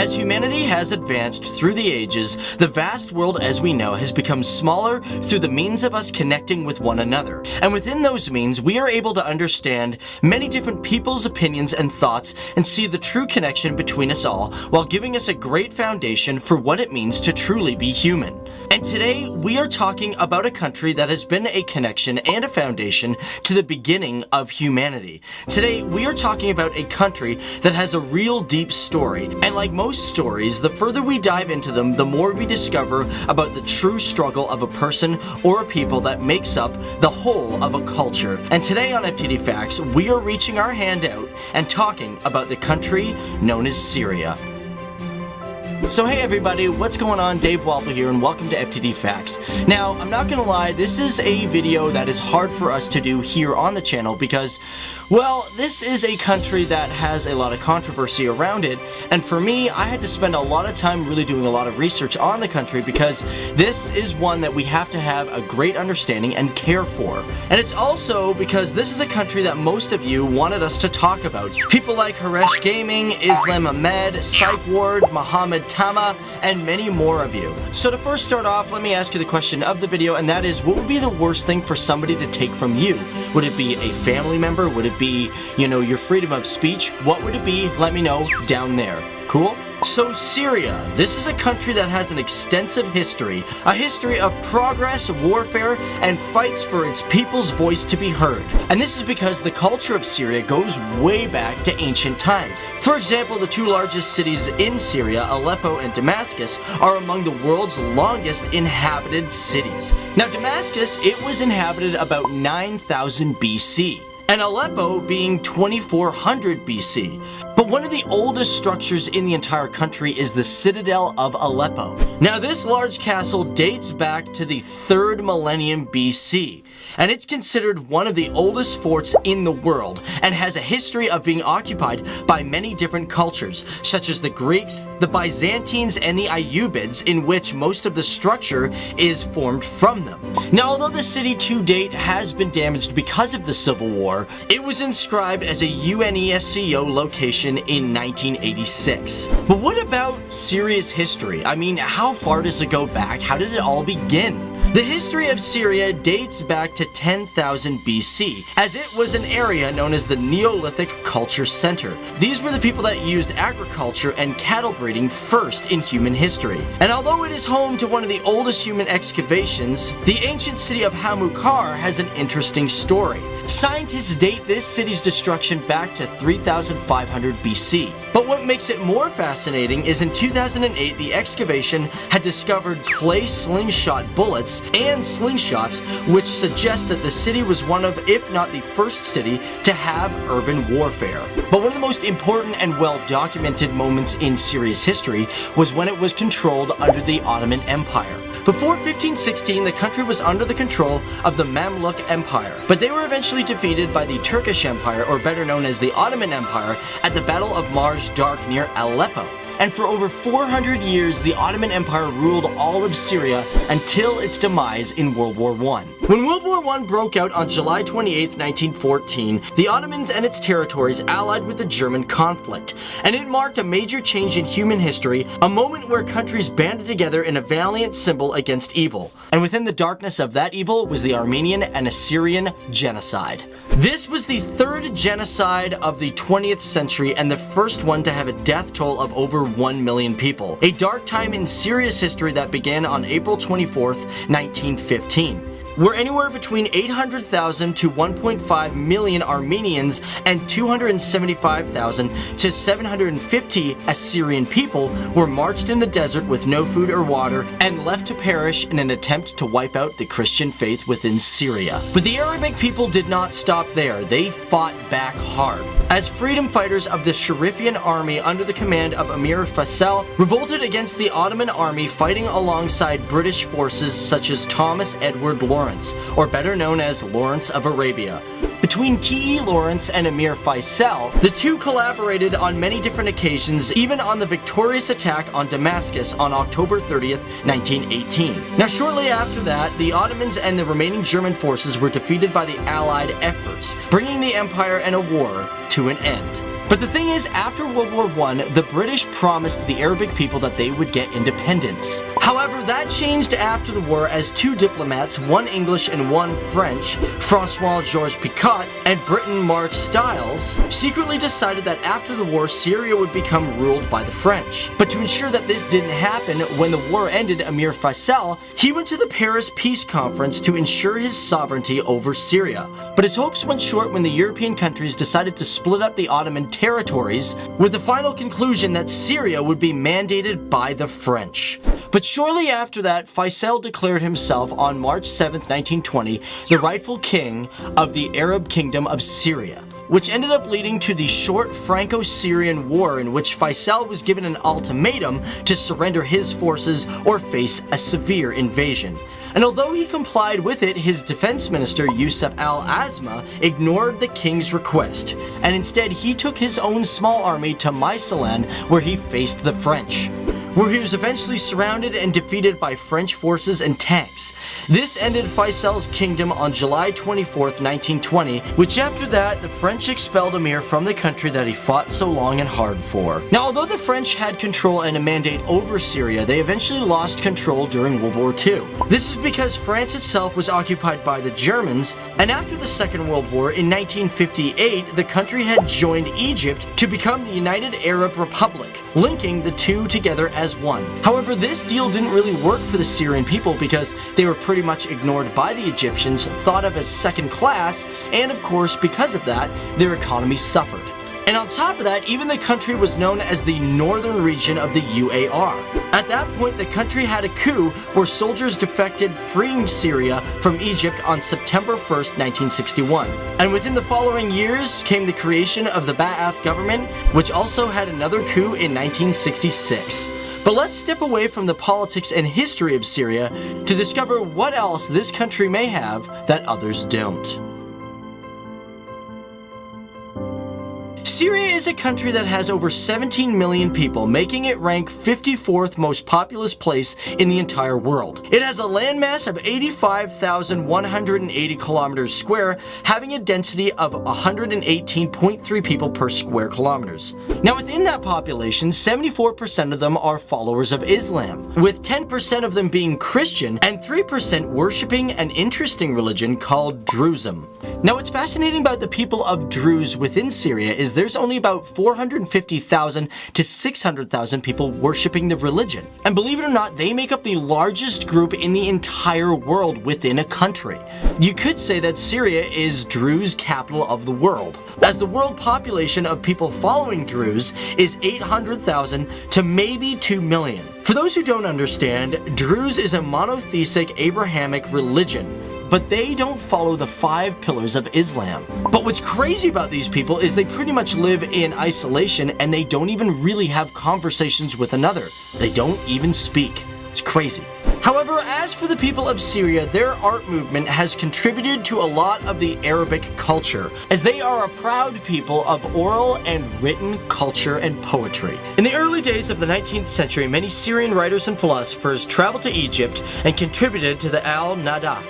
As humanity has advanced through the ages, the vast world as we know has become smaller through the means of us connecting with one another. And within those means, we are able to understand many different people's opinions and thoughts and see the true connection between us all, while giving us a great foundation for what it means to truly be human. And today, we are talking about a country that has been a connection and a foundation to the beginning of humanity. Today, we are talking about a country that has a real deep story, and like most stories, the further we dive into them, the more we discover about the true struggle of a person or a people that makes up the whole of a culture. And today on FTD Facts, we are reaching our hand out and talking about the country known as Syria. So hey everybody, what's going on? Dave Wafضل here and welcome to FTD Facts. Now, I'm not gonna lie, this is a video that is hard for us to do here on the channel because, well, this is a country that has a lot of controversy around it, and for me, I had to spend a lot of time really doing a lot of research on the country because this is one that we have to have a great understanding and care for. And it's also because this is a country that most of you wanted us to talk about. People like Haresh Gaming, Islam Ahmed, Psych Ward, Mohammed Tama, and many more of you. So to first start off, let me ask you the question of the video, and that is, what would be the worst thing for somebody to take from you? Would it be a family member? Would it be, your freedom of speech? What would it be? Let me know down there. Cool? So Syria, this is a country that has an extensive history, a history of progress, warfare, and fights for its people's voice to be heard. And this is because the culture of Syria goes way back to ancient times. For example, the two largest cities in Syria, Aleppo and Damascus, are among the world's longest inhabited cities. Now Damascus, it was inhabited about 9,000 BC, and Aleppo being 2400 BC. But one of the oldest structures in the entire country is the Citadel of Aleppo. Now this large castle dates back to the 3rd millennium BC, and it's considered one of the oldest forts in the world and has a history of being occupied by many different cultures, such as the Greeks, the Byzantines, and the Ayyubids, in which most of the structure is formed from them. Now, although the city to date has been damaged because of the Civil War, it was inscribed as a UNESCO location in 1986. But what about Syria's history? I mean, how far does it go back? How did it all begin? The history of Syria dates back to 10,000 BC, as it was an area known as the Neolithic Culture Center. These were the people that used agriculture and cattle breeding first in human history. And although it is home to one of the oldest human excavations, the ancient city of Hamukar has an interesting story. Scientists date this city's destruction back to 3,500 BC. But what makes it more fascinating is in 2008, the excavation had discovered clay slingshot bullets and slingshots, which suggest that the city was one of, if not the first city, to have urban warfare. But one of the most important and well-documented moments in Syria's history was when it was controlled under the Ottoman Empire. Before 1516, the country was under the control of the Mamluk Empire, but they were eventually defeated by the Turkish Empire, or better known as the Ottoman Empire, at the Battle of Marj Dark near Aleppo. And for over 400 years, the Ottoman Empire ruled all of Syria until its demise in World War I. When World War I broke out on July 28, 1914, the Ottomans and its territories allied with the German conflict, and it marked a major change in human history, a moment where countries banded together in a valiant symbol against evil. And within the darkness of that evil was the Armenian and Assyrian genocide. This was the third genocide of the 20th century and the first one to have a death toll of over 1 million people. A dark time in Syria's history that began on April 24th, 1915. Where anywhere between 800,000 to 1.5 million Armenians and 275,000 to 750 Assyrian people were marched in the desert with no food or water and left to perish in an attempt to wipe out the Christian faith within Syria. But the Arabic people did not stop there. They fought back hard, as freedom fighters of the Sharifian army under the command of Emir Faisal revolted against the Ottoman army, fighting alongside British forces such as Thomas Edward Lawrence, or better known as Lawrence of Arabia. Between T.E. Lawrence and Emir Faisal, the two collaborated on many different occasions, even on the victorious attack on Damascus on October 30th, 1918. Now, shortly after that, the Ottomans and the remaining German forces were defeated by the Allied efforts, bringing the empire and a war to an end. But the thing is, after World War I, the British promised the Arabic people that they would get independence. However, that changed after the war as two diplomats, one English and one French, Francois-Georges Picot and Briton Mark Styles, secretly decided that after the war, Syria would become ruled by the French. But to ensure that this didn't happen, when the war ended, Emir Faisal, he went to the Paris Peace Conference to ensure his sovereignty over Syria. But his hopes went short when the European countries decided to split up the Ottoman territories, with the final conclusion that Syria would be mandated by the French. But shortly after that, Faisal declared himself on March 7, 1920, the rightful king of the Arab Kingdom of Syria, which ended up leading to the short Franco-Syrian War, in which Faisal was given an ultimatum to surrender his forces or face a severe invasion. And although he complied with it, his defense minister Yusuf al-Azma ignored the king's request, and instead he took his own small army to Mysalan, where he faced the French, where he was eventually surrounded and defeated by French forces and tanks. This ended Faisal's kingdom on July 24th, 1920, which after that, the French expelled Emir from the country that he fought so long and hard for. Now, although the French had control and a mandate over Syria, they eventually lost control during World War II. This is because France itself was occupied by the Germans, and after the Second World War in 1958, the country had joined Egypt to become the United Arab Republic, linking the two together as one. However, this deal didn't really work for the Syrian people because they were pretty much ignored by the Egyptians, thought of as second class, and of course, because of that, their economy suffered. And on top of that, even the country was known as the northern region of the UAR. At that point, the country had a coup where soldiers defected, freeing Syria from Egypt on September 1st, 1961. And within the following years came the creation of the Ba'ath government, which also had another coup in 1966. But let's step away from the politics and history of Syria to discover what else this country may have that others don't. Syria is a country that has over 17 million people, making it rank 54th most populous place in the entire world. It has a landmass of 85,180 kilometers square, having a density of 118.3 people per square kilometers. Now within that population, 74% of them are followers of Islam, with 10% of them being Christian and 3% worshipping an interesting religion called Druzism. Now what's fascinating about the people of Druze within Syria is there's only about 450,000 to 600,000 people worshipping the religion. And believe it or not, they make up the largest group in the entire world within a country. You could say that Syria is Druze capital of the world, as the world population of people following Druze is 800,000 to maybe 2 million. For those who don't understand, Druze is a monotheistic Abrahamic religion, but they don't follow the 5 pillars of Islam. But what's crazy about these people is they pretty much live in isolation and they don't even really have conversations with another. They don't even speak. It's crazy. However, as for the people of Syria, their art movement has contributed to a lot of the Arabic culture, as they are a proud people of oral and written culture and poetry. In the early days of the 19th century, many Syrian writers and philosophers traveled to Egypt and contributed to the Al-Nada,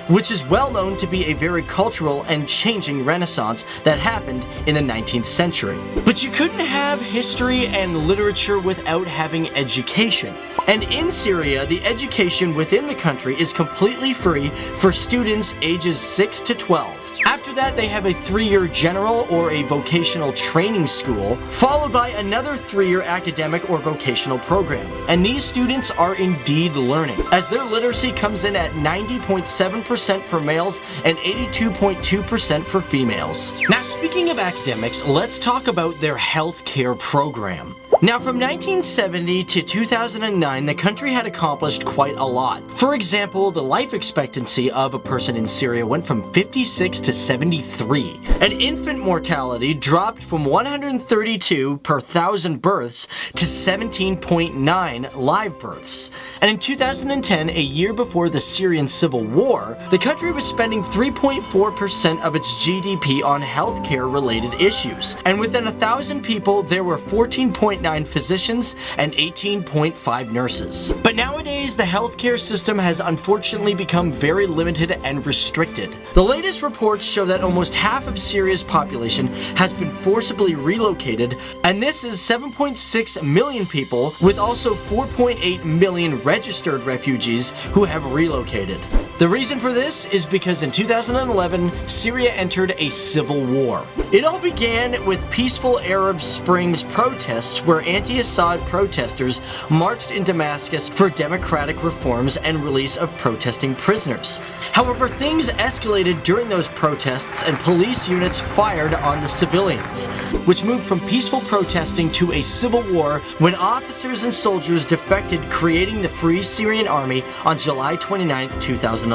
which is well known to be a very cultural and changing renaissance that happened in the 19th century. But you couldn't have history and literature without having education. And in Syria, the education within the country is completely free for students ages 6 to 12. After that, they have a 3-year general or a vocational training school, followed by another 3-year academic or vocational program. And these students are indeed learning, as their literacy comes in at 90.7% for males and 82.2% for females. Now, speaking of academics, let's talk about their healthcare program. Now, from 1970 to 2009, the country had accomplished quite a lot. For example, the life expectancy of a person in Syria went from 56 to 73. And infant mortality dropped from 132 per 1,000 births to 17.9 live births. And in 2010, a year before the Syrian civil war, the country was spending 3.4% of its GDP on healthcare related issues. And within 1,000 people, there were 14.9 4.9 physicians and 18.5 nurses. But nowadays, the healthcare system has unfortunately become very limited and restricted. The latest reports show that almost half of Syria's population has been forcibly relocated, and this is 7.6 million people, with also 4.8 million registered refugees who have relocated. The reason for this is because in 2011, Syria entered a civil war. It all began with peaceful Arab Springs protests where anti-Assad protesters marched in Damascus for democratic reforms and release of protesting prisoners. However, things escalated during those protests and police units fired on the civilians, which moved from peaceful protesting to a civil war when officers and soldiers defected, creating the Free Syrian Army on July 29, 2011.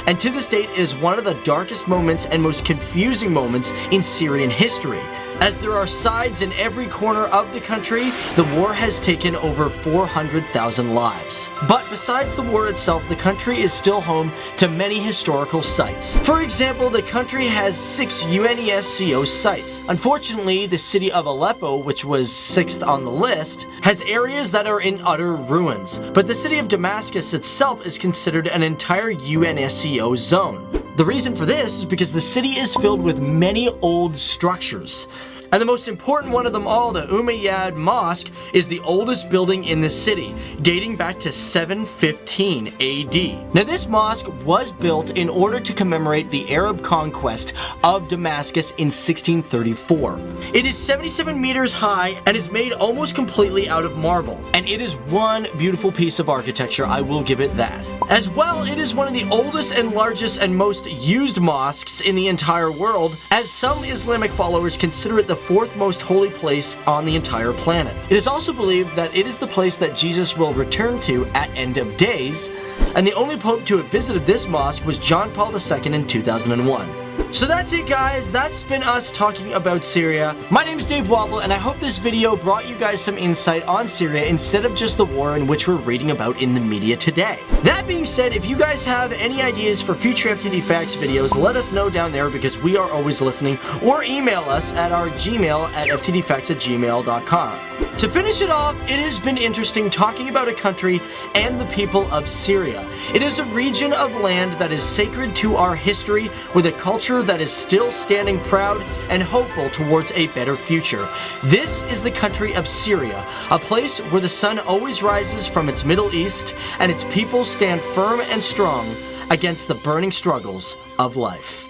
And to this date, it is one of the darkest moments and most confusing moments in Syrian history. As there are sides in every corner of the country, the war has taken over 400,000 lives. But besides the war itself, the country is still home to many historical sites. For example, the country has 6 UNESCO sites. Unfortunately, the city of Aleppo, which was 6th on the list, has areas that are in utter ruins. But the city of Damascus itself is considered an entire UNESCO zone. The reason for this is because the city is filled with many old structures. And the most important one of them all, the Umayyad Mosque, is the oldest building in the city, dating back to 715 AD. Now this mosque was built in order to commemorate the Arab conquest of Damascus in 1634. It is 77 meters high and is made almost completely out of marble. And it is one beautiful piece of architecture, I will give it that. As well, it is one of the oldest and largest and most used mosques in the entire world, as some Islamic followers consider it the 4th most holy place on the entire planet. It is also believed that it is the place that Jesus will return to at end of days, and the only pope to have visited this mosque was John Paul II in 2001. So that's it, guys. That's been us talking about Syria. My name is Dave Wobble, and I hope this video brought you guys some insight on Syria instead of just the war in which we're reading about in the media today. That being said, if you guys have any ideas for future FTD Facts videos, let us know down there because we are always listening, or email us at our Gmail at ftdfacts@gmail.com. To finish it off, it has been interesting talking about a country and the people of Syria. It is a region of land that is sacred to our history, with a culture that is still standing proud and hopeful towards a better future. This is the country of Syria, a place where the sun always rises from its Middle East and its people stand firm and strong against the burning struggles of life.